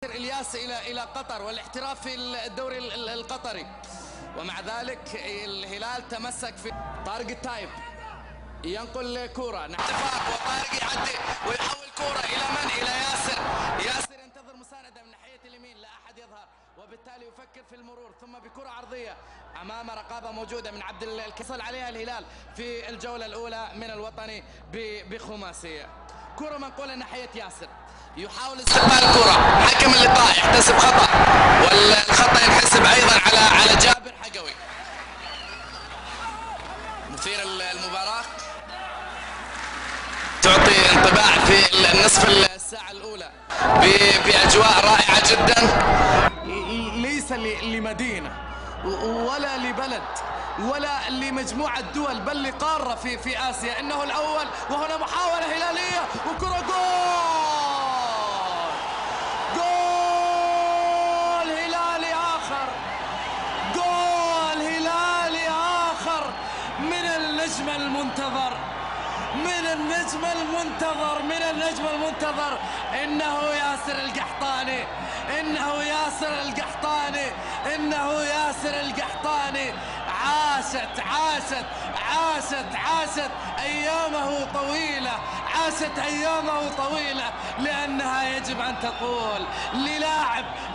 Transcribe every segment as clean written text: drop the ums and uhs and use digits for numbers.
الياس إلى قطر والاحتراف في الدوري القطري، ومع ذلك الهلال تمسك في طارق التايب ينقل كرة اتفاق وطارق يعدي ويحول كرة إلى من؟ إلى ياسر. ياسر ينتظر مساندة من ناحية اليمين، لا أحد يظهر وبالتالي يفكر في المرور، ثم بكرة عرضية أمام رقابة موجودة من عبد الكسل عليها الهلال في الجولة الأولى من الوطني بخماسية. كرة منقولة ناحية ياسر، يحاول استقبال الكرة، حكم اللقاء يحتسب خطأ والخطأ ينحسب أيضا على جابر حقوي. مثير المباراة تعطي انطباع في النصف الساعة الأولى بأجواء رائعة جدا، ليس لمدينة ولا لبلد ولا لمجموعة دول بل لقارة في آسيا. إنه الأول وهنا محاولة هلالية وكرة جول هلالي آخر، جول هلالي آخر من النجم المنتظر، من النجم المنتظر، من النجم المنتظر. إنه ياسر القحطاني، إنه ياسر القحطاني، إنه ياسر القحطاني. عاشت عاشت عاشت عاشت أيامه طويلة، عاشت أيامه طويلة، لأنها يجب أن تقول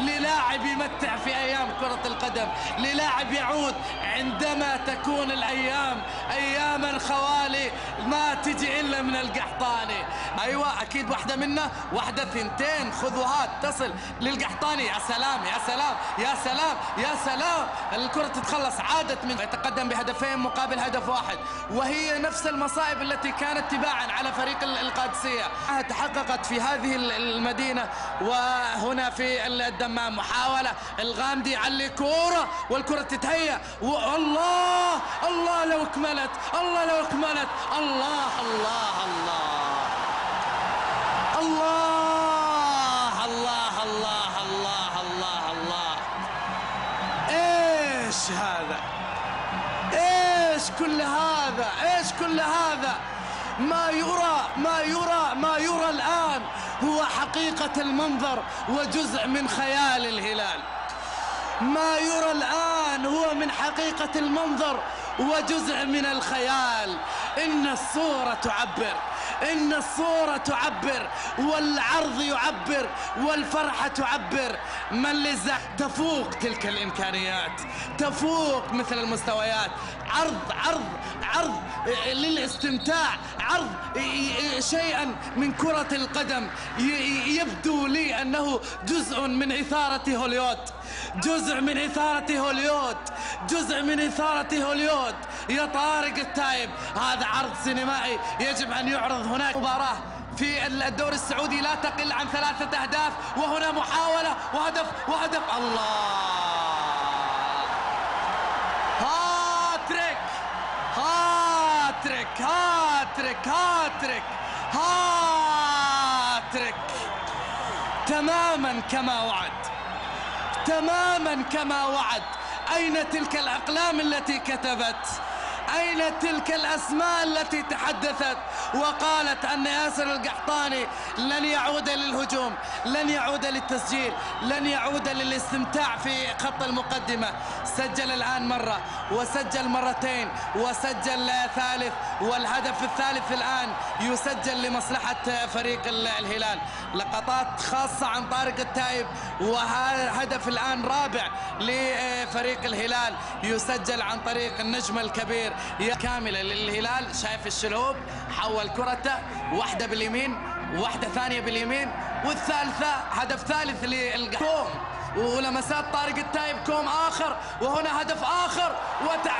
للاعب يمتع في أيام كرة القدم، للاعب يعود عندما تكون الأيام أياما خوالي ما تجي إلا من القحطاني. أيوة أكيد واحدة منا، واحدة ثنتين خذ وهات تصل للقحطاني. يا سلام يا سلام يا سلام يا سلام، الكرة تتخلص، عادت من يتقدم بهدفين مقابل هدف واحد، وهي نفس المصائب التي كانت تباعا على فريق القادسية تحققت في هذه المدينة وهنا في الدمام. محاولة الغامدي على كرة والكرة تتهيأ، والله الله لو اكملت، الله لو اكملت، الله الله الله الله الله الله الله الله الله. ايش هذا؟ ايش كل هذا؟ ايش كل هذا؟ ما يرى الآن هو حقيقة المنظر وجزء من خيال الهلال. ما يرى الآن هو من حقيقة المنظر وجزء من الخيال. إن الصورة تعبر، إن الصورة تعبر، والعرض يعبر، والفرحة تعبر. ملزة تفوق تلك الإمكانيات، تفوق مثل المستويات. عرض للاستمتاع، عرض شيئا من كرة القدم يبدو لي أنه جزء من إثارة هوليود، جزء من إثارة هوليود، جزء من إثارة هوليود. يا طارق التايب، هذا عرض سينمائي يجب أن يعرض هناك. مباراة في الدوري السعودي لا تقل عن 3 أهداف، وهنا محاولة وهدف الله. هاتريك هاتريك هاتريك هاتريك هاتريك، تماما كما وعد، تماما كما وعد. أين تلك الأقلام التي كتبت؟ أين تلك الأسماء التي تحدثت وقالت أن ياسر القحطاني لن يعود للهجوم، لن يعود للتسجيل، لن يعود للاستمتاع في خط المقدمة؟ سجل الآن مرة وسجل مرتين وسجل ثالث، والهدف الثالث الآن يسجل لمصلحة فريق الهلال. لقطات خاصة عن طارق التايب، وهدف الآن رابع لفريق الهلال يسجل عن طريق النجم الكبير كاملة للهلال. شايف الشلوب، حول كرته، واحدة باليمين واحدة ثانية باليمين، والثالثة هدف ثالث للكوم، ولمسات طارق التايب كوم آخر، وهنا هدف آخر